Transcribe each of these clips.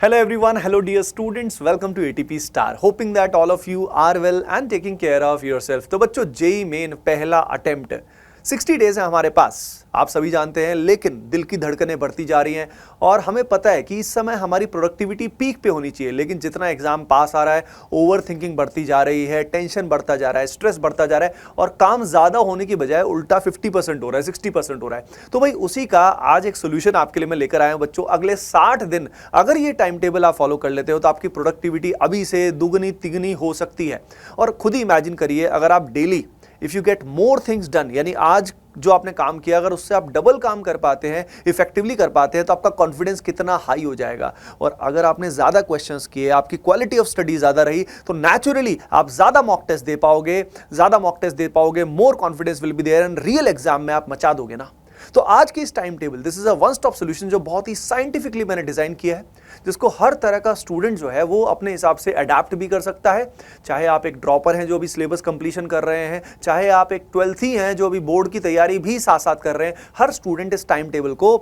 Hello everyone, hello dear students, welcome to ATP Star. Hoping that all of you are well and taking care of yourself. तो बच्चों JEE main पहला attempt 60 days है हमारे पास, आप सभी जानते हैं, लेकिन दिल की धड़कनें बढ़ती जा रही हैं और हमें पता है कि इस समय हमारी प्रोडक्टिविटी पीक पे होनी चाहिए, लेकिन जितना एग्जाम पास आ रहा है ओवर थिंकिंग बढ़ती जा रही है, टेंशन बढ़ता जा रहा है, स्ट्रेस बढ़ता जा रहा है और काम ज़्यादा होने की बजाय उल्टा 50% हो रहा है, 60% हो रहा है। तो भाई उसी का आज एक सोल्यूशन आपके लिए मैं लेकर आया हूं बच्चों। अगले 60 दिन अगर ये टाइम टेबल आप फॉलो कर लेते हो तो आपकी प्रोडक्टिविटी अभी से दुगनी तिगनी हो सकती है। और खुद ही इमेजिन करिए, अगर आप daily if you get more things done, यानी आज जो आपने काम किया अगर उससे आप डबल काम कर पाते हैं, इफेक्टिवली कर पाते हैं, तो आपका कॉन्फिडेंस कितना हाई हो जाएगा। और अगर आपने ज्यादा क्वेश्चंस किए, आपकी क्वालिटी ऑफ स्टडी ज्यादा रही, तो नेचुरली आप ज्यादा मॉक टेस्ट दे पाओगे, more confidence will be there and real exam में आप मचा दोगे ना। तो आज की इस time table, this is a one stop solution जो बहुत ही साइंटिफिकली मैंने डिजाइन किया है, जिसको हर तरह का स्टूडेंट जो है वो अपने हिसाब से अडेप्ट भी कर सकता है। चाहे आप एक ड्रॉपर हैं जो अभी सिलेबस कंप्लीशन कर रहे हैं, चाहे आप एक 12th ही हैं जो अभी बोर्ड की तैयारी भी साथ साथ कर रहे हैं, हर स्टूडेंट इस टाइम टेबल को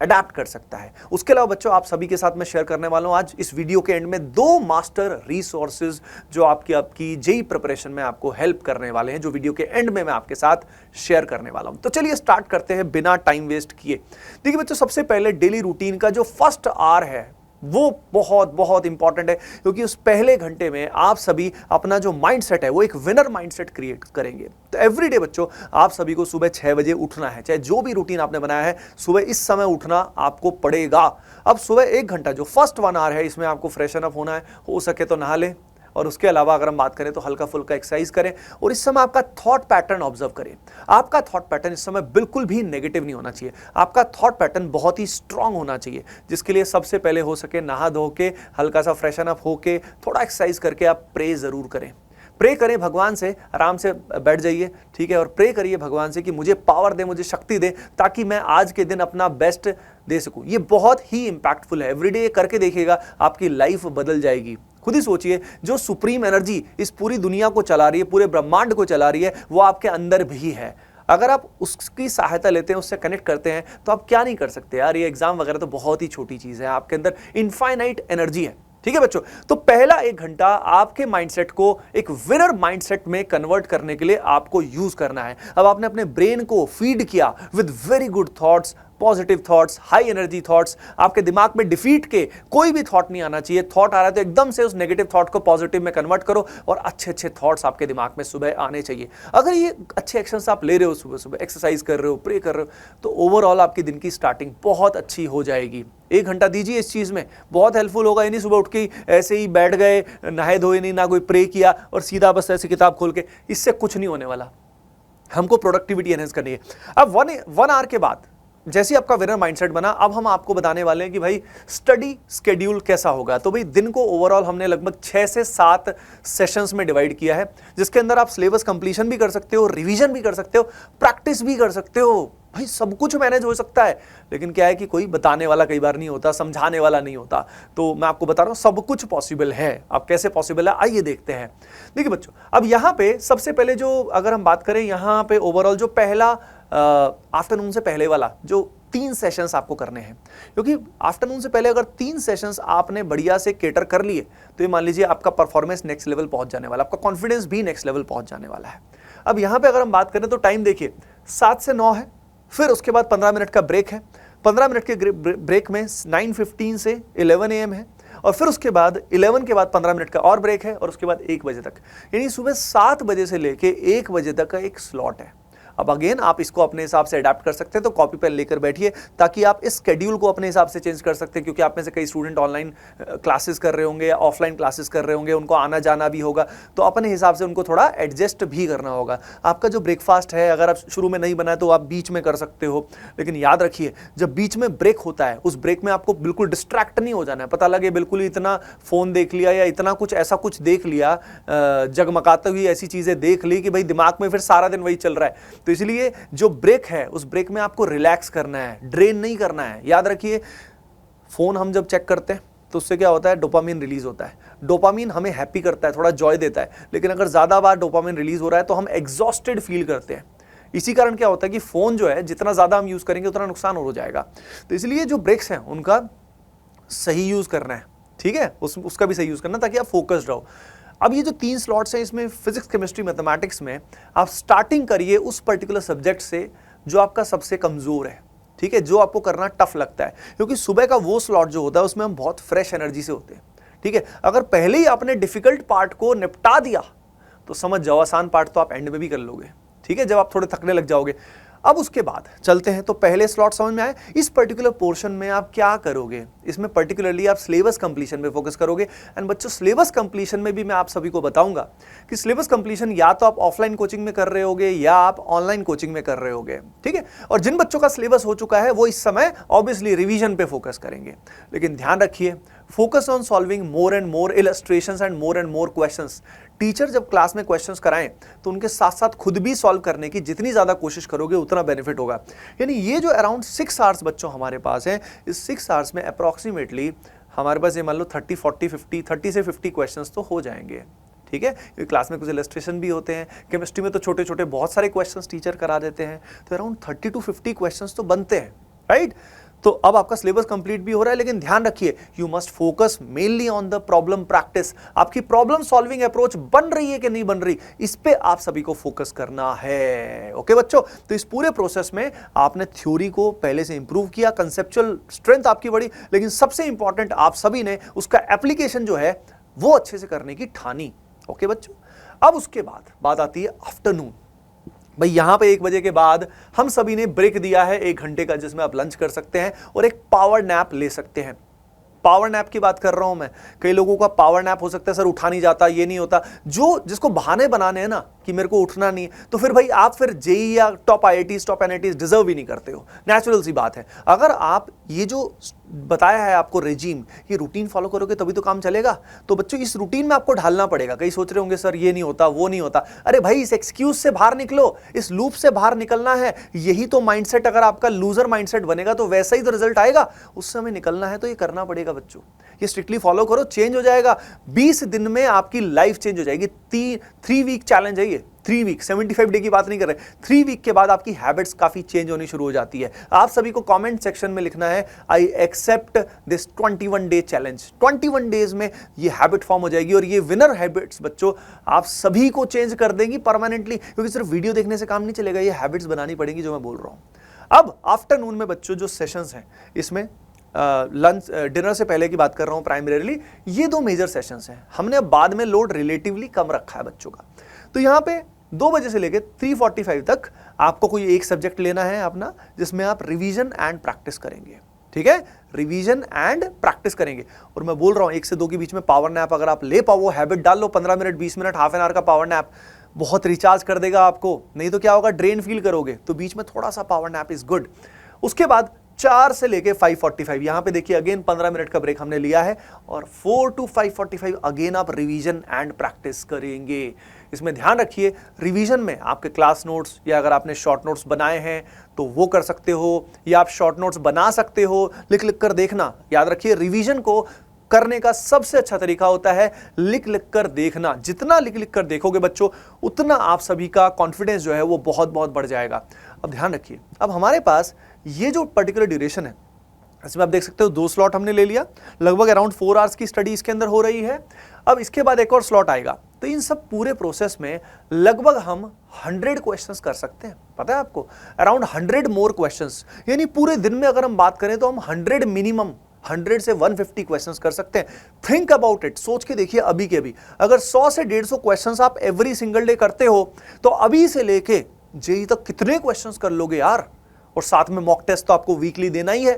अडेप्ट कर सकता है। उसके अलावा बच्चों, आप सभी के साथ मैं शेयर करने वाला हूं आज इस वीडियो के एंड में 2 मास्टर रिसोर्सेज जो आपकी जेई प्रिपरेशन में आपको हेल्प करने वाले हैं, जो वीडियो के एंड में मैं आपके साथ शेयर करने वाला हूं। तो चलिए स्टार्ट करते हैं बिना टाइम वेस्ट किए। देखिए बच्चों, सबसे पहले डेली रूटीन का जो फर्स्ट आवर है वो बहुत बहुत इंपॉर्टेंट है, क्योंकि उस पहले घंटे में आप सभी अपना जो माइंडसेट है वो एक विनर माइंडसेट क्रिएट करेंगे। तो एवरीडे बच्चों, आप सभी को सुबह 6 बजे उठना है, चाहे जो भी रूटीन आपने बनाया है सुबह इस समय उठना आपको पड़ेगा। अब सुबह 1 घंटा जो फर्स्ट 1 आवर है, इसमें आपको फ्रेशन अप होना है, हो सके तो नहा लें, और उसके अलावा अगर हम बात करें तो हल्का फुल्का एक्सरसाइज करें और इस समय आपका थॉट पैटर्न ऑब्जर्व करें। आपका थॉट पैटर्न इस समय बिल्कुल भी नेगेटिव नहीं होना चाहिए, आपका थॉट पैटर्न बहुत ही स्ट्रांग होना चाहिए, जिसके लिए सबसे पहले हो सके नहा धो के, हल्का सा फ्रेशन अप होके, थोड़ा एक्सरसाइज करके आप प्रे जरूर करें। प्रे करें भगवान से, आराम से बैठ जाइए, ठीक है, और प्रे करिए भगवान से कि मुझे पावर दे, मुझे शक्ति दे, ताकि मैं आज के दिन अपना बेस्ट दे सकूं। ये बहुत ही इंपैक्टफुल है, एवरीडे करके देखिएगा, आपकी लाइफ बदल जाएगी। खुद ही सोचिए, जो सुप्रीम एनर्जी इस पूरी दुनिया को चला रही है, पूरे ब्रह्मांड को चला रही है, वो आपके अंदर भी है। अगर आप उसकी सहायता लेते हैं, उससे कनेक्ट करते हैं, तो आप क्या नहीं कर सकते यार। ये एग्जाम वगैरह तो बहुत ही छोटी चीज है, आपके अंदर इनफाइनाइट एनर्जी है, ठीक है बच्चों। तो पहला 1 घंटा आपके माइंडसेट को एक विनर माइंडसेट में कन्वर्ट करने के लिए आपको यूज करना है। अब आपने अपने ब्रेन को फीड किया with very good thoughts, positive thoughts, high energy thoughts. आपके दिमाग में डिफीट के कोई भी थॉट नहीं आना चाहिए। थॉट आ रहा है तो एकदम से उस नेगेटिव थॉट को पॉजिटिव में कन्वर्ट करो और अच्छे अच्छे थॉट्स आपके दिमाग में सुबह आने चाहिए। अगर ये अच्छे एक्शंस आप ले रहे हो, सुबह सुबह एक्सरसाइज कर रहे हो, प्रे कर रहे हो, तो ओवरऑल आपकी दिन की स्टार्टिंग बहुत अच्छी हो जाएगी। 1 घंटा दीजिए इस चीज में, बहुत हेल्पफुल होगा। ये नहीं सुबह उठ के ऐसे ही बैठ गए, नहाए धोए नहीं, ना कोई प्रे किया और सीधा बस ऐसे किताब खोल के, इससे कुछ नहीं होने वाला। हमको प्रोडक्टिविटी एनहेंस करनी है। अब 1 आवर के बाद जैसे आपका विनर माइंडसेट बना, अब हम आपको बताने वाले हैं कि भाई स्टडी स्केड्यूल कैसा होगा। तो भाई दिन को ओवरऑल हमने लगभग 6 से 7 सेशंस में डिवाइड किया है, जिसके अंदर आप सिलेबस कंप्लीशन भी कर सकते हो, रिवीजन भी कर सकते हो, प्रैक्टिस भी कर सकते हो। भाई सब कुछ मैनेज हो सकता है, लेकिन क्या है कि कोई बताने वाला कई बार नहीं होता, समझाने वाला नहीं होता। तो मैं आपको बता रहा हूं सब कुछ पॉसिबल है। अब कैसे पॉसिबल है, आइए देखते हैं। देखिए बच्चों, अब यहां पे सबसे पहले जो अगर हम बात करें, यहां पे ओवरऑल जो पहला आफ्टरनून से पहले वाला जो 3 सेशंस आपको करने हैं, क्योंकि आफ्टरनून से पहले अगर 3 सेशंस आपने बढ़िया से केटर कर लिए तो ये मान लीजिए आपका परफॉर्मेंस नेक्स्ट लेवल पहुंच जाने वाला, आपका कॉन्फिडेंस भी नेक्स्ट लेवल पहुंच जाने वाला है। अब यहां पे अगर हम बात करें तो टाइम देखिए, 7 से 9 है, फिर उसके बाद 15 मिनट का ब्रेक है। 15 मिनट के ब्रेक में 9:15 से 11 AM है, और फिर उसके बाद 11 के बाद 15 मिनट का और ब्रेक है, और उसके बाद 1 बजे तक, यानी सुबह 7 बजे से लेके 1 बजे तक का एक स्लॉट है। अब अगेन आप इसको अपने हिसाब से अडेप्ट कर सकते हैं, तो कॉपी पेन लेकर बैठिए ताकि आप इस शेड्यूल को अपने हिसाब से चेंज कर सकते हैं, क्योंकि आप में से कई स्टूडेंट ऑनलाइन क्लासेस कर रहे होंगे या ऑफलाइन क्लासेस कर रहे होंगे, उनको आना जाना भी होगा, तो अपने हिसाब से उनको थोड़ा एडजस्ट भी करना होगा। आपका जो ब्रेकफास्ट है, अगर आप शुरू में नहीं बनाए तो आप बीच में कर सकते हो, लेकिन याद रखिए जब बीच में ब्रेक होता है, उस ब्रेक में आपको बिल्कुल डिस्ट्रैक्ट नहीं हो जाना है। पता लगे बिल्कुल इतना फोन देख लिया या इतना कुछ ऐसा कुछ देख लिया, जगमगाती हुई ऐसी चीजें देख ली कि भाई दिमाग में फिर सारा दिन वही चल रहा है। तो इसलिए जो ब्रेक है उस ब्रेक में आपको रिलैक्स करना है, ड्रेन नहीं करना है। याद रखिए, फोन हम जब चेक करते हैं तो उससे क्या होता है, डोपामिन रिलीज होता है। डोपामिन हमें हैप्पी करता है, थोड़ा जॉय देता है, लेकिन अगर ज्यादा बार डोपामिन रिलीज हो रहा है तो हम एग्जॉस्टेड फील करते हैं। इसी कारण क्या होता है कि फोन जो है जितना ज्यादा हम यूज करेंगे उतना नुकसान हो जाएगा। तो इसलिए जो ब्रेक्स हैं उनका सही यूज करना है, ठीक है, उसका भी सही यूज करना ताकि आप फोकस्ड रहो। अब ये जो 3 स्लॉट्स हैं इसमें फिजिक्स, केमिस्ट्री, मैथमेटिक्स में आप स्टार्टिंग करिए उस पर्टिकुलर सब्जेक्ट से जो आपका सबसे कमजोर है, ठीक है, जो आपको करना टफ लगता है, क्योंकि सुबह का वो स्लॉट जो होता है उसमें हम बहुत फ्रेश एनर्जी से होते हैं, ठीक है। अगर पहले ही आपने डिफिकल्ट पार्ट को निपटा दिया तो समझ जाओ आसान पार्ट तो आप एंड में भी कर लोगे, ठीक है, जब आप थोड़े थकने लग जाओगे। अब उसके बाद चलते हैं, तो पहले स्लॉट समझ में आए। इस पर्टिकुलर पोर्शन में आप क्या करोगे, इसमें पर्टिकुलरली आप सिलेबस कंप्लीशन पे फोकस करोगे। एंड बच्चों सिलेबस कंप्लीशन में भी मैं आप सभी को बताऊंगा कि सिलेबस कंप्लीशन या तो आप ऑफलाइन कोचिंग में कर रहे होगे या आप ऑनलाइन कोचिंग में कर रहे होगे, ठीक है। और जिन बच्चों का सिलेबस हो चुका है वो इस समय ऑब्वियसली रिवीजन पे फोकस करेंगे, लेकिन ध्यान रखिए focus on solving more and more illustrations and more questions. Teacher जब क्लास में क्वेश्चंस कराएं तो उनके साथ साथ खुद भी सॉल्व करने की जितनी ज्यादा कोशिश करोगे उतना बेनिफिट होगा। यानी ये जो अराउंड 6 आवर्स बच्चों हमारे पास हैं, इस 6 आवर्स में अप्रॉक्सीमेटली हमारे पास ये मान लो 30 से 50 क्वेश्चंस तो हो जाएंगे, ठीक है। क्लास में कुछ इलस्ट्रेशन भी होते हैं, केमिस्ट्री में तो छोटे छोटे बहुत सारे क्वेश्चंस टीचर करा देते हैं, तो अराउंड 30 to 50 क्वेश्चंस तो बनते हैं, राइट। तो अब आपका सिलेबस कंप्लीट भी हो रहा है, लेकिन ध्यान रखिए you must focus mainly on the problem practice. आपकी प्रॉब्लम सॉल्विंग अप्रोच बन रही है कि नहीं बन रही, इस पे आप सभी को फोकस करना है, ओके बच्चों। तो इस पूरे प्रोसेस में आपने थ्योरी को पहले से इंप्रूव किया, कंसेप्चुअल स्ट्रेंथ आपकी बढ़ी, लेकिन सबसे इंपॉर्टेंट आप सभी ने उसका एप्लीकेशन जो है वो अच्छे से करने की ठानी, ओके बच्चों। अब उसके बाद बात आती है आफ्टरनून। भाई यहां पे 1 बजे के बाद हम सभी ने ब्रेक दिया है 1 घंटे का, जिसमें आप लंच कर सकते हैं और एक पावर नैप ले सकते हैं। पावर नैप की बात कर रहा हूं मैं। कई लोगों का पावर नैप हो सकता है सर उठा नहीं जाता, ये नहीं होता, जिसको बहाने बनाने हैं ना कि मेरे को उठना नहीं, तो फिर भाई आप फिर जेई या top IITs top NITs deserve ही नहीं करते हो। नेचुरल सी बात है। अगर आप ये जो बताया है आपको रेजीम, ये रूटीन फॉलो करोगे तभी तो काम चलेगा। तो बच्चों इस रूटीन में आपको ढालना पड़ेगा। कई सोच रहे होंगे सर ये नहीं होता वो नहीं होता, अरे भाई इस एक्सक्यूज से बाहर निकलो, इस लूप से बाहर निकलना है। यही तो माइंडसेट, अगर आपका लूजर माइंडसेट बनेगा तो वैसा ही तो रिजल्ट आएगा। उस समय निकलना है तो ये करना पड़ेगा बच्चों, ये स्ट्रिक्टली फॉलो करो, चेंज हो जाएगा। 20 दिन में आपकी लाइफ चेंज हो जाएगी। 3 वीक चैलेंज है ये, 3 वीक, 75 डे की बात नहीं कर रहे। 3 वीक के बाद आपकी हैबिट्स काफी चेंज होनी शुरू हो जाती है। आप सभी को कमेंट सेक्शन में लिखना है I accept this 21 day challenge. 21 days में ये हैबिट फॉर्म हो जाएगी और ये विनर हैबिट्स बच्चों आप सभी को चेंज कर देंगी परमानेंटली, क्योंकि सिर्फ वीडियो देखने से काम नहीं चलेगा, ये हैबिट्स बनानी पड़ेगी जो मैं बोल रहा हूं। अब आफ्टरनून में बच्चों जो सेशंस हैं, इसमें लंच डिनर से पहले की बात कर रहा हूं प्राइमरीली, ये 2 मेजर सेशंस हैं। हमने अब बाद में लोड रिलेटिवली कम रखा है बच्चों का। तो यहां पे 2 बजे से लेकर 3:45 तक आपको कोई एक सब्जेक्ट लेना है अपना, जिसमें आप रिवीजन एंड प्रैक्टिस करेंगे, ठीक है, रिवीजन एंड प्रैक्टिस करेंगे। और मैं बोल रहा हूं 1 से 2 के बीच में पावर नैप अगर आप ले पाओ, वो हैबिट डाल लो, 15 minute 20 minute half an hour का पावर नैप बहुत रिचार्ज कर देगा आपको। नहीं तो क्या होगा, ड्रेन फील करोगे। तो बीच में थोड़ा सा पावर नैप इज गुड। उसके बाद 4 से लेके 5:45, यहां पे देखिए अगेन 15 मिनट का ब्रेक हमने लिया है, और 4 to 5:45 अगेन आप रिवीजन एंड प्रैक्टिस करेंगे। इसमें ध्यान रखिए रिवीजन में आपके क्लास नोट्स या अगर आपने शॉर्ट नोट्स बनाए हैं तो वो कर सकते हो, या आप शॉर्ट नोट्स बना सकते हो, लिख लिख कर देखना। याद रखिए रिवीजन को करने का सबसे अच्छा तरीका होता है लिख लिख कर देखना। जितना लिख लिख कर देखोगे बच्चों, उतना आप सभी का कॉन्फिडेंस जो है वो बहुत बहुत बढ़ जाएगा। अब ध्यान रखिए, अब हमारे पास ये जो पर्टिकुलर ड्यूरेशन है, इसमें आप देख सकते हो 2 स्लॉट हमने ले लिया, लगभग अराउंड 4 आवर्स की स्टडी इसके अंदर हो रही है। अब इसके बाद एक और स्लॉट आएगा, तो इन सब पूरे प्रोसेस में लगभग हम 100 क्वेश्चंस कर सकते हैं। पता है आपको, अराउंड 100 मोर क्वेश्चंस, यानी पूरे दिन में अगर हम बात करें तो हम 100 मिनिमम 100 से 150 क्वेश्चंस कर सकते हैं। थिंक अबाउट इट, सोच के देखिए अभी के अभी, अगर 100 से 150 क्वेश्चंस आप एवरी सिंगल डे करते हो तो अभी से लेके जेई तक कितने क्वेश्चंस कर लोगे यार। और साथ में मॉक टेस्ट तो आपको वीकली देना ही है,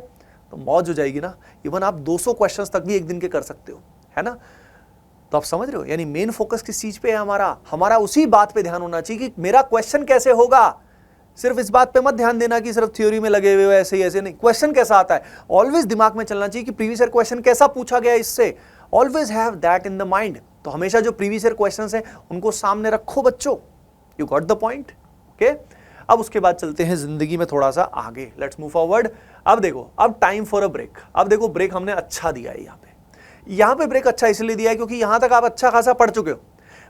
तो मौज हो जाएगी ना। इवन आप 200 क्वेश्चंस तक भी एक दिन के कर सकते हो, है ना। तो आप समझ रहे हो, यानी मेन फोकस किस चीज पे है हमारा उसी बात पे ध्यान होना चाहिए कि मेरा क्वेश्चन कैसे होगा। सिर्फ इस बात पे मत ध्यान देना कि सिर्फ थ्योरी में लगे हुए हो ऐसे ही ऐसे नहीं, क्वेश्चन कैसा आता है ऑलवेज दिमाग में चलना चाहिए कि प्रीवियस ईयर क्वेश्चन कैसा पूछा गया इससे। Always have that in the mind. तो हमेशा जो प्रीवियस ईयर क्वेश्चंस हैं उनको सामने रखो बच्चों। You got the point, okay. अब उसके बाद चलते हैं जिंदगी में थोड़ा सा आगे, लेट्स मूव फॉरवर्ड। अब देखो, अब टाइम फॉर अ ब्रेक। अब देखो ब्रेक हमने अच्छा दिया है यहाँ पे ब्रेक अच्छा इसलिए दिया है क्योंकि यहां तक आप अच्छा खासा पढ़ चुके हो।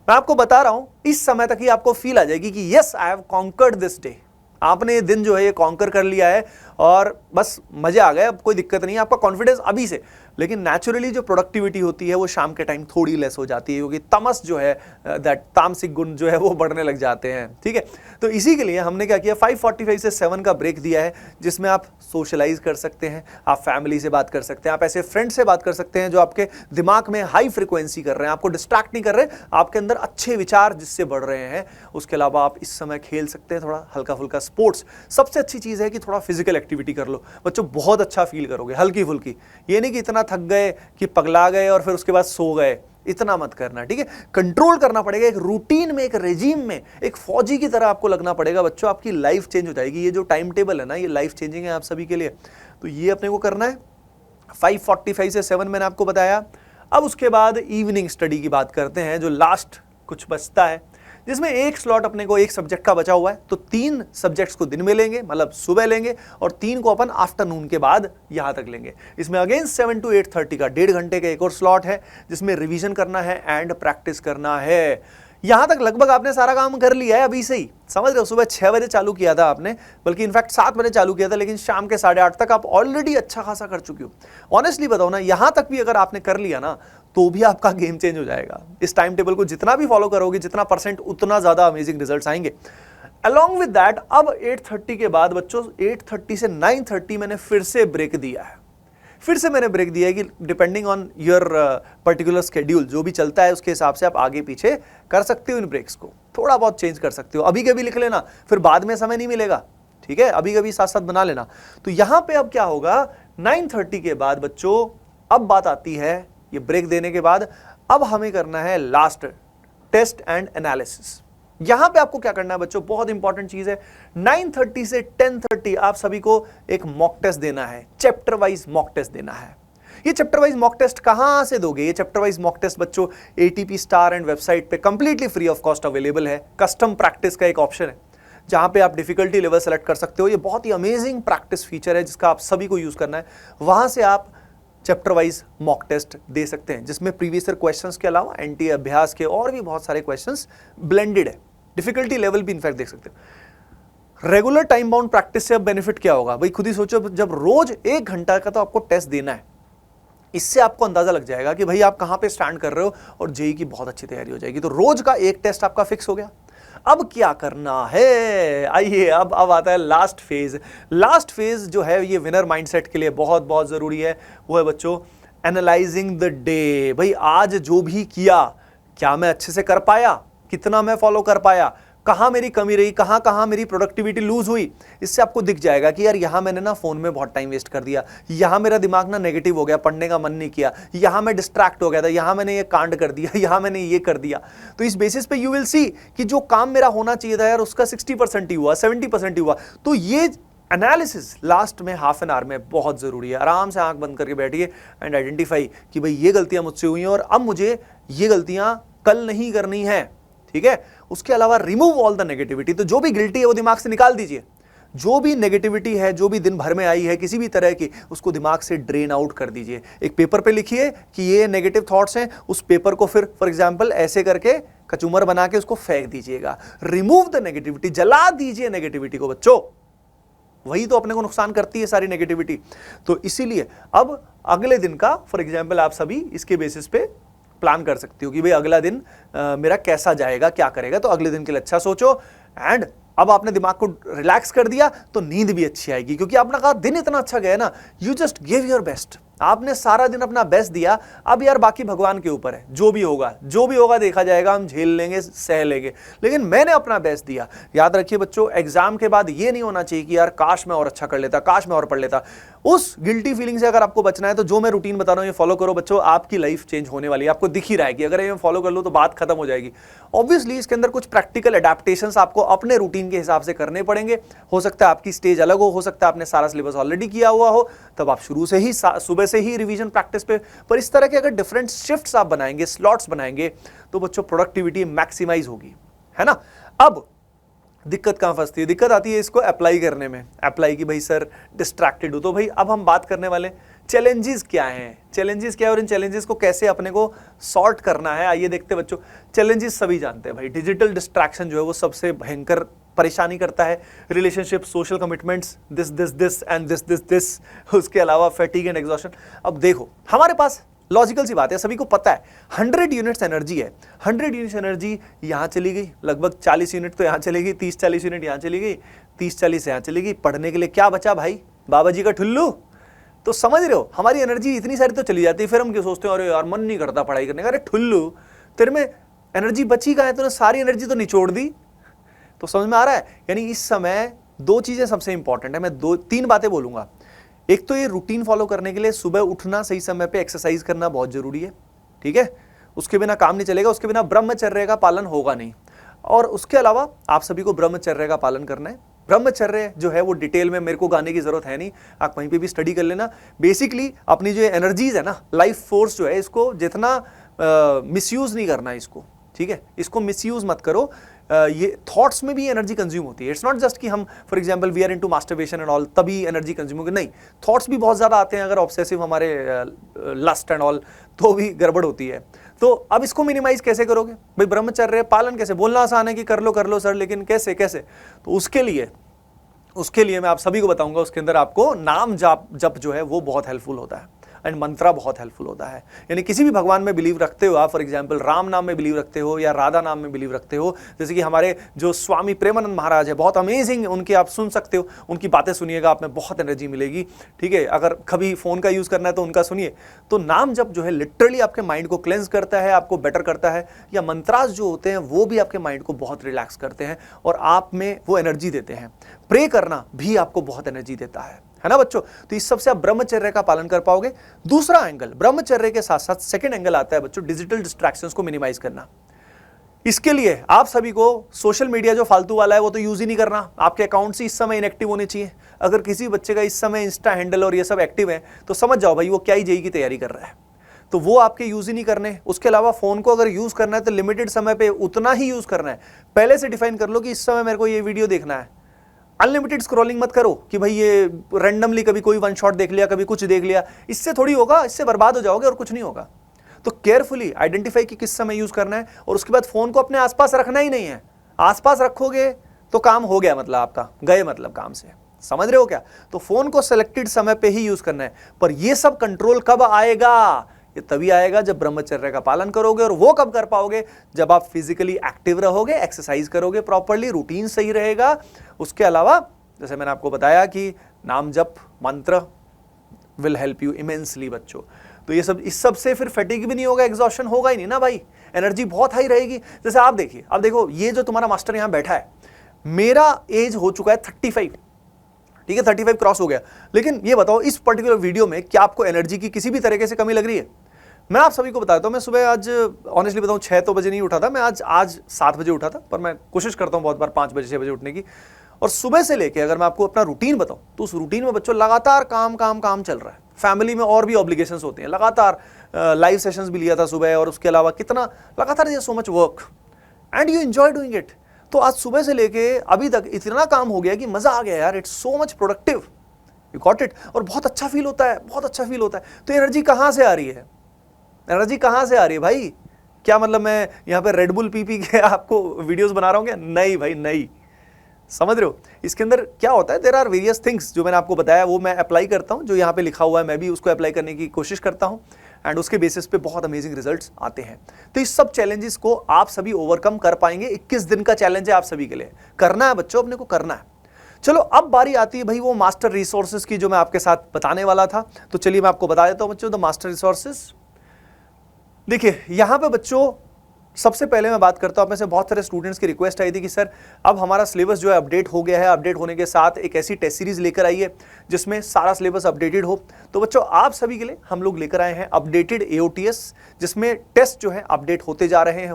मैं आपको बता रहा हूं इस समय तक ही आपको फील आ जाएगी कि yes I have conquered this day. आपने ये दिन जो है ये कॉन्कर कर लिया है और बस मजे आ गए, अब कोई दिक्कत नहीं है। आपका कॉन्फिडेंस अभी से, लेकिन नेचुरली जो प्रोडक्टिविटी होती है वो शाम के टाइम थोड़ी लेस हो जाती है, क्योंकि तमस जो है, दैट तामसिक गुण जो है वो बढ़ने लग जाते हैं। ठीक है, तो इसी के लिए हमने क्या किया, 5:45 से 7 का ब्रेक दिया है, जिसमें आप सोशलाइज कर सकते हैं, आप फैमिली से बात कर सकते हैं, आप ऐसे फ्रेंड से बात कर सकते हैं जो आपके दिमाग में हाई फ्रिक्वेंसी कर रहे हैं, आपको डिस्ट्रैक्ट नहीं कर रहे, आपके अंदर अच्छे विचार जिससे बढ़ रहे हैं। उसके अलावा आप इस समय खेल सकते हैं थोड़ा हल्का फुल्का स्पोर्ट्स। सबसे अच्छी चीज़ है कि थोड़ा फिजिकल एक्टिविटी कर लो बच्चों, बहुत अच्छा फील करोगे, हल्की फुल्की। ये नहीं कि इतना थक गए कि पगला गए और फिर उसके बाद सो गए, इतना मत करना। ठीक है, कंट्रोल करना पड़ेगा, एक रूटीन में, एक रेजिम में, एक फौजी की तरह आपको लगना पड़ेगा बच्चों। आपकी लाइफ चेंज हो जाएगी। ये जो टाइम टेबल है ना, ये लाइफ चेंजिंग है आप सभी के लिए। तो ये अपने को करना है। 5:45 से 7 मैंने आपको बताया। अब उसके बाद इवनिंग स्टडी की बात करते हैं, जो लास्ट कुछ बचता है, जिसमें एक स्लॉट अपने को एक सब्जेक्ट का बचा हुआ है। तो 3 सब्जेक्ट्स को दिन में लेंगे, मतलब सुबह लेंगे, और 3 को अपन आफ्टरनून के बाद यहां तक लेंगे। इसमें अगेन 7 to 8:30 का 1.5 घंटे का एक और स्लॉट है, जिसमें रिवीजन करना है एंड प्रैक्टिस करना है। यहां तक लगभग आपने सारा काम कर लिया है अभी से ही, समझ रहे हो। सुबह 6 बजे चालू किया था आपने, बल्कि इनफैक्ट 7 बजे चालू किया था, लेकिन शाम के 8:30 तक आप ऑलरेडी अच्छा खासा कर चुके हो। ऑनेस्टली बताओ ना, यहां तक भी अगर आपने कर लिया ना, तो भी आपका गेम चेंज हो जाएगा। इस टाइम टेबल को जितना भी फॉलो करोगे, जितना परसेंट, उतना ज्यादा अमेजिंग रिजल्ट्स आएंगे। अलॉन्ग विद दैट, अब 8:30 के बाद बच्चों 8:30 से 9:30 मैंने फिर से ब्रेक दिया है। फिर से मैंने ब्रेक दिया है कि depending on your particular schedule, जो भी चलता है उसके हिसाब से आप आगे पीछे कर सकते हो। इन ब्रेक्स को थोड़ा बहुत चेंज कर सकते हो। अभी कभी लिख लेना, फिर बाद में समय नहीं मिलेगा। ठीक है, अभी कभी साथ साथ बना लेना। तो यहां पे अब क्या होगा, 9:30 के बाद बच्चों अब बात आती है, ये ब्रेक देने के बाद अब हमें करना है लास्ट टेस्ट एंड एनालिसिस। यहां पे आपको क्या करना है बच्चों, बहुत इंपॉर्टेंट चीज है। 9:30 से 10:30 आप सभी को एक मॉक टेस्ट देना है, चैप्टर वाइज मॉक टेस्ट देना है। ये चैप्टर वाइज मॉक टेस्ट कहां से दोगे? ये चैप्टर वाइज मॉक टेस्ट बच्चों ATP स्टार एंड वेबसाइट पे completely free of cost available है। कस्टम प्रैक्टिस का एक ऑप्शन है, जहां पे आप डिफिकल्टी लेवल सेलेक्ट कर सकते हो। ये बहुत ही अमेजिंग प्रैक्टिस फीचर है, जिसका आप सभी को यूज करना है। वहां से आप चैप्टर वाइज मॉक टेस्ट दे सकते हैं, जिसमें प्रीवियस ईयर क्वेश्चंस के अलावा एनटीए अभ्यास के और भी बहुत सारे क्वेश्चंस ब्लेंडेड है। डिफिकल्टी लेवल भी इनफैक्ट देख सकते हो। रेगुलर टाइम बाउंड प्रैक्टिस से अब बेनिफिट क्या होगा भाई, खुद ही सोचो। जब रोज 1 घंटा का तो आपको टेस्ट देना है, इससे आपको अंदाजा लग जाएगा कि भाई आप कहां पे स्टैंड कर रहे हो, और जेई की बहुत अच्छी तैयारी हो जाएगी। तो रोज का एक टेस्ट आपका फिक्स हो गया। अब क्या करना है, आइए अब आता है लास्ट फेज। लास्ट फेज जो है ये विनर माइंडसेट के लिए बहुत बहुत जरूरी है। वो है बच्चों एनालाइजिंग द डे। भाई आज जो भी किया, क्या मैं अच्छे से कर पाया, कितना मैं फॉलो कर पाया, कहां मेरी कमी रही, कहां कहां मेरी प्रोडक्टिविटी लूज हुई। इससे आपको दिख जाएगा कि यार यहां मैंने ना फोन में बहुत टाइम वेस्ट कर दिया, यहां मेरा दिमाग ना नेगेटिव हो गया, पढ़ने का मन नहीं किया, यहां मैं डिस्ट्रैक्ट हो गया था, यहां मैंने ये कांड कर दिया, यहां मैंने ये कर दिया। तो इस बेसिस पे यू विल सी कि जो काम मेरा होना चाहिए था यार, उसका 60% ही हुआ, 70% ही हुआ। तो ये एनालिसिस लास्ट में हाफ एन आवर में बहुत जरूरी है। आराम से आंख बंद करके बैठिए एंड आइडेंटिफाई कि भाई ये गलतियां मुझसे हुई हैं और अब मुझे ये गलतियां कल नहीं करनी है। ठीक है, उसके अलावा रिमूव ऑल द नेगेटिविटी। तो जो भी गिल्टी है वो दिमाग से निकाल दीजिए। जो भी नेगेटिविटी है, जो भी दिन भर में आई है किसी भी तरह की, उसको दिमाग से ड्रेन आउट कर दीजिए। एक पेपर पे लिखिए कि ये नेगेटिव थॉट्स हैं, उस पेपर को फिर फॉर एग्जांपल ऐसे करके कचूमर बना के उसको फेंक दीजिएगा। रिमूव द नेगेटिविटी, जला दीजिए नेगेटिविटी को बच्चों। वही तो अपने को नुकसान करती है सारी नेगेटिविटी। तो इसीलिए अब अगले दिन का फॉर एग्जांपल आप सभी इसके बेसिस पे प्लान कर सकती हो कि भाई अगला दिन मेरा कैसा जाएगा, क्या करेगा। तो अगले दिन के लिए अच्छा सोचो। एंड अब आपने दिमाग को रिलैक्स कर दिया तो नींद भी अच्छी आएगी, क्योंकि आपने कहा दिन इतना अच्छा गया ना, you just give your best. आपने सारा दिन अपना बेस्ट दिया। अब यार बाकी भगवान के ऊपर है, जो भी होगा देखा जाएगा, हम झेल लेंगे, सह लेंगे, लेकिन मैंने अपना बेस्ट दिया। याद रखिए बच्चों, एग्जाम के बाद ये नहीं होना चाहिए कि यार काश मैं और अच्छा कर लेता, काश मैं और पढ़ लेता। उस गिल्टी फीलिंग से अगर आपको बचना है तो जो मैं रूटीन बता रहा हूं ये फॉलो करो बच्चों, आपकी लाइफ चेंज होने वाली है। आपको दिख ही रहा है कि अगर ये फॉलो कर लो तो बात खत्म हो जाएगी। ऑब्वियसली इसके अंदर कुछ प्रैक्टिकल एडेप्टेशंस आपको अपने रूटीन के हिसाब से करने पड़ेंगे। हो सकता है आपकी स्टेज अलग हो सकता है आपने सारा सिलेबस ऑलरेडी किया हुआ हो, तब आप शुरू से ही सुबह से ही रिवीजन प्रैक्टिस पे। पर इस तरह के अगर डिफरेंट शिफ्ट्स आप बनाएंगे, स्लॉट्स बनाएंगे, तो बच्चों प्रोडक्टिविटी मैक्सिमाइज होगी, है ना। अब दिक्कत कहां फंसती है? दिक्कत आती है इसको अप्लाई करने में। अप्लाई की भाई सर डिस्ट्रैक्टेड हो, तो भाई अब हम बात करने वाले चैलेंजेस क्या हैं। चैलेंजेस क्या है और इन चैलेंजेस को कैसे अपने को सॉर्ट करना है, आइए देखते हैं बच्चों। चैलेंजेस सभी जानते हैं भाई, डिजिटल डिस्ट्रैक्शन जो है वो सबसे भयंकर परेशानी करता है, relationship, social commitments, this and this, उसके अलावा फैटिग एंड एग्जॉस्शन। अब देखो हमारे पास लॉजिकल सी बात है, सभी को पता है 100 यूनिट्स एनर्जी है, 100 यूनिट्स एनर्जी यहाँ चली गई, लगभग 40 यूनिट तो यहाँ चली गई, 30-40 यूनिट यहाँ चली गई, 30-40 यहाँ चली गई, पढ़ने के लिए क्या बचा भाई, बाबा जी का ठुल्लू। तो समझ रहे हो हमारी एनर्जी इतनी सारी तो चली जाती है, फिर हम क्या सोचते हैं, अरे यार मन नहीं करता पढ़ाई करने का। अरे ठुल्लू, तेरे में एनर्जी बची कहाँ है, तूने सारी एनर्जी तो निचोड़ दी। तो समझ में आ रहा है, यानी इस समय दो चीजें सबसे इंपॉर्टेंट है, मैं 2-3 बातें बोलूंगा। एक तो ये रूटीन फॉलो करने के लिए सुबह उठना, सही समय पे एक्सरसाइज करना बहुत जरूरी है, ठीक है, उसके बिना काम नहीं चलेगा, उसके बिना ब्रह्मचर्य का पालन होगा नहीं। और उसके अलावा आप सभी को ब्रह्मचर्य का पालन करना है। ब्रह्मचर्य जो है वो डिटेल में मेरे को गाने की जरूरत है नहीं, आप कहीं पे भी स्टडी कर लेना। बेसिकली अपनी जो एनर्जीज है ना, लाइफ फोर्स जो है, इसको जितना मिसयूज नहीं करना इसको, ठीक है, इसको मिसयूज मत करो। ये थॉट्स में भी एनर्जी कंज्यूम होती है। इट्स नॉट जस्ट कि हम for example we are into masturbation and all तभी एनर्जी कंज्यूम होगी, नहीं, थॉट्स भी बहुत ज़्यादा आते हैं अगर ऑब्सेसिव हमारे लस्ट एंड ऑल, तो भी गड़बड़ होती है। तो अब इसको मिनिमाइज कैसे करोगे भाई, ब्रह्मचर्य पालन कैसे, बोलना आसान है कि कर लो सर, लेकिन कैसे कैसे, तो उसके लिए मैं आप सभी को बताऊंगा। उसके अंदर आपको नाम जप जो है वो बहुत हेल्पफुल होता है, एंड मंत्रा बहुत हेल्पफुल होता है। यानी किसी भी भगवान में बिलीव रखते हो आप, फॉर एग्जांपल राम नाम में बिलीव रखते हो या राधा नाम में बिलीव रखते हो, जैसे कि हमारे जो स्वामी प्रेमानंद महाराज है, बहुत अमेजिंग, उनके आप सुन सकते हो, उनकी बातें सुनिएगा, आप में बहुत एनर्जी मिलेगी, ठीक है। अगर कभी फोन का यूज करना है तो उनका सुनिए। तो नाम जप जो है लिटरली आपके माइंड को क्लेंस करता है, आपको बेटर करता है, या मंत्रास जो होते हैं वो भी आपके माइंड को बहुत रिलैक्स करते हैं और आप में वो एनर्जी देते हैं। प्रे करना भी आपको बहुत एनर्जी देता है ना बच्चों। तो इस सबसे आप ब्रह्मचर्य का पालन कर पाओगे। दूसरा एंगल, ब्रह्मचर्य के साथ साथ सेकंड एंगल आता है बच्चों, डिजिटल डिस्ट्रैक्शंस को मिनिमाइज करना। इसके लिए आप सभी को सोशल मीडिया जो फालतू वाला है वो तो यूज ही नहीं करना, आपके अकाउंट से इस समय इनएक्टिव होने चाहिए। अगर किसी बच्चे का इस समय इंस्टा हैंडल और ये सब एक्टिव है तो समझ जाओ भाई वो क्या ही जेईई की तैयारी कर रहा है, तो वो आपके यूज ही नहीं करने। उसके अलावा फोन को अगर यूज करना है तो लिमिटेड समय पे उतना ही यूज करना है। पहले से डिफाइन कर लो कि इस समय मेरे को ये वीडियो देखना है। अनलिमिटेड स्क्रॉलिंग मत करो कि भाई ये रैंडमली कभी कोई वन शॉट देख लिया, कभी कुछ देख लिया, इससे थोड़ी होगा, इससे बर्बाद हो जाओगे और कुछ नहीं होगा। तो केयरफुली आइडेंटिफाई कि किस समय यूज करना है, और उसके बाद फोन को अपने आसपास रखना ही नहीं है। आसपास रखोगे तो काम हो गया, मतलब आपका गए मतलब काम से, समझ रहे हो क्या। तो फोन को सिलेक्टेड समय पे ही यूज करना है। पर ये सब कंट्रोल कब आएगा, ये तभी आएगा जब ब्रह्मचर्य का पालन करोगे। और वो कब कर पाओगे, जब आप फिजिकली एक्टिव रहोगे, एक्सरसाइज करोगे प्रॉपर्ली, रूटीन सही रहेगा। उसके अलावा जैसे मैंने आपको बताया कि नाम जप मंत्र विल हेल्प यू इमेंसली बच्चों। तो ये सब, इस सब से फिर फैटिग भी नहीं होगा, एग्जॉस्शन होगा ही नहीं ना भाई, एनर्जी बहुत हाई रहेगी। जैसे आप देखिए, अब देखो ये जो तुम्हारा मास्टर यहाँ बैठा है, मेरा एज हो चुका है 35, ठीक है, 35 क्रॉस हो गया। लेकिन ये बताओ इस पर्टिकुलर वीडियो में क्या आपको एनर्जी की किसी भी तरीके से कमी लग रही है? मैं आप सभी को बताता हूँ, मैं सुबह आज ऑनेस्टली बताऊँ 6 तो बजे नहीं उठा था, मैं आज 7 बजे उठा था, पर मैं कोशिश करता हूँ बहुत बार 5 बजे 6 बजे उठने की। और सुबह से लेके अगर मैं आपको अपना रूटीन बताऊँ तो उस रूटीन में बच्चों लगातार काम चल रहा है। फैमिली में और भी ऑब्लिगेशंस होते हैं, लगातार लाइव सेशंस भी लिया था सुबह, और उसके अलावा कितना लगातार so much work and you enjoy doing it. तो आज सुबह से लेके अभी तक इतना काम हो गया कि मजा आ गया यार, it's so much productive, you got it. और बहुत अच्छा फील होता है, बहुत अच्छा फील होता है। तो एनर्जी कहाँ से आ रही है, एनर्जी कहाँ से आ रही है भाई? क्या मतलब मैं यहाँ पे रेडबुल पी के आपको वीडियोस बना रहा हूँ क्या? नहीं भाई नहीं, समझ रहे हो। इसके अंदर क्या होता है, देयर आर वेरियस थिंग्स जो मैंने आपको बताया वो मैं अप्लाई करता हूँ, जो यहाँ पे लिखा हुआ है मैं भी उसको अप्लाई करने की कोशिश करता हूँ, एंड उसके बेसिस पे बहुत अमेजिंग रिजल्ट्स आते हैं। तो इस सब चैलेंजेस को आप सभी ओवरकम कर पाएंगे। 21 दिन का चैलेंज है आप सभी के लिए, करना है बच्चों, अपने को करना है। चलो अब बारी आती है भाई वो मास्टर रिसोर्सेज की जो मैं आपके साथ बताने वाला था। तो चलिए मैं आपको बता देता हूँ बच्चों, द मास्टर रिसोर्सेज। देखिए यहाँ पे बच्चों सबसे पहले मैं बात करता हूँ, अपने से बहुत सारे स्टूडेंट्स की रिक्वेस्ट आई थी कि सर अब हमारा सिलेबस जो है अपडेट हो गया है, अपडेट होने के साथ एक ऐसी टेस्ट सीरीज लेकर आइए जिसमें सारा सिलेबस अपडेटेड हो। तो बच्चों आप सभी के लिए हम लोग लेकर आए हैं अपडेटेड AOTS, जिसमें टेस्ट जो है अपडेट होते जा रहे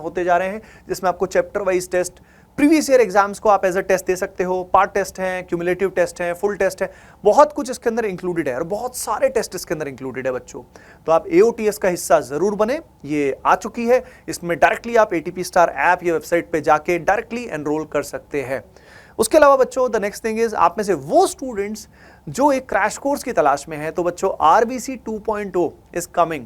हैं, जिसमें आपको chapter wise test, previous year exams को आप एज अ टेस्ट दे सकते हो, पार्ट टेस्ट हैं, क्यूमुलेटिव टेस्ट हैं, फुल टेस्ट है, बहुत कुछ इसके अंदर इंक्लूडेड है और बहुत सारे टेस्ट इसके अंदर इंक्लूडेड है बच्चों। तो आप AOTS का हिस्सा जरूर बने, ये आ चुकी है। इसमें डायरेक्टली आप ATP स्टार ऐप या वेबसाइट पे जाके डायरेक्टली एनरोल कर सकते हैं। उसके अलावा बच्चों द नेक्स्ट थिंग इज, आप में से वो स्टूडेंट्स जो एक क्रैश कोर्स की तलाश में है, तो बच्चों RBC 2.0 इज कमिंग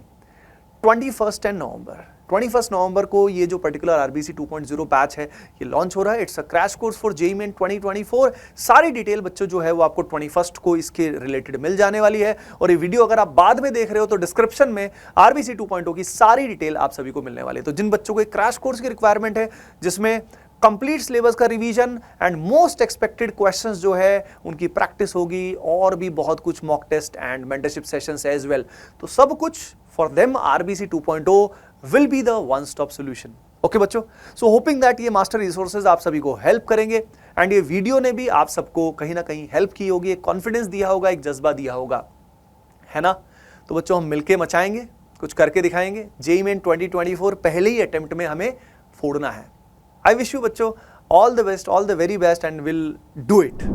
21 नवंबर। 21 नवंबर को ये जो पर्टिकुलर आरबीसी 2.0 बैच है ये लॉन्च हो रहा है। It's a crash course for JEE main 2024। सारी डिटेल बच्चों जो है वो आपको 21 को इसके रिलेटेड मिल जाने वाली है। और ये वीडियो अगर आप बाद में देख रहे हो तो डिस्क्रिप्शन में आरबीसी 2.0 की सारी डिटेल आप सभी को मिलने वाली है। तो जिन बच्चों को एक क्रैश कोर्स की रिक्वायरमेंट है जिसमें कंप्लीट सिलेबस का revision and most expected questions जो है उनकी प्रैक्टिस होगी और भी बहुत कुछ mock test and mentorship sessions as well, तो सब कुछ for them RBC 2.0 will be the one stop solution. Okay बच्चों, सो होपिंग दैट ये मास्टर रिसोर्सेज आप सभी को हेल्प करेंगे एंड ये वीडियो ने भी आप सबको कहीं ना कहीं हेल्प की होगी, एक कॉन्फिडेंस दिया होगा, एक जज्बा दिया होगा, है ना। तो बच्चों हम मिलके मचाएंगे, कुछ करके दिखाएंगे। जेईई मेन 2024 पहले ही अटेम्प्ट में हमें फोड़ना है। I wish you बच्चों all the best, all the very best and will do it.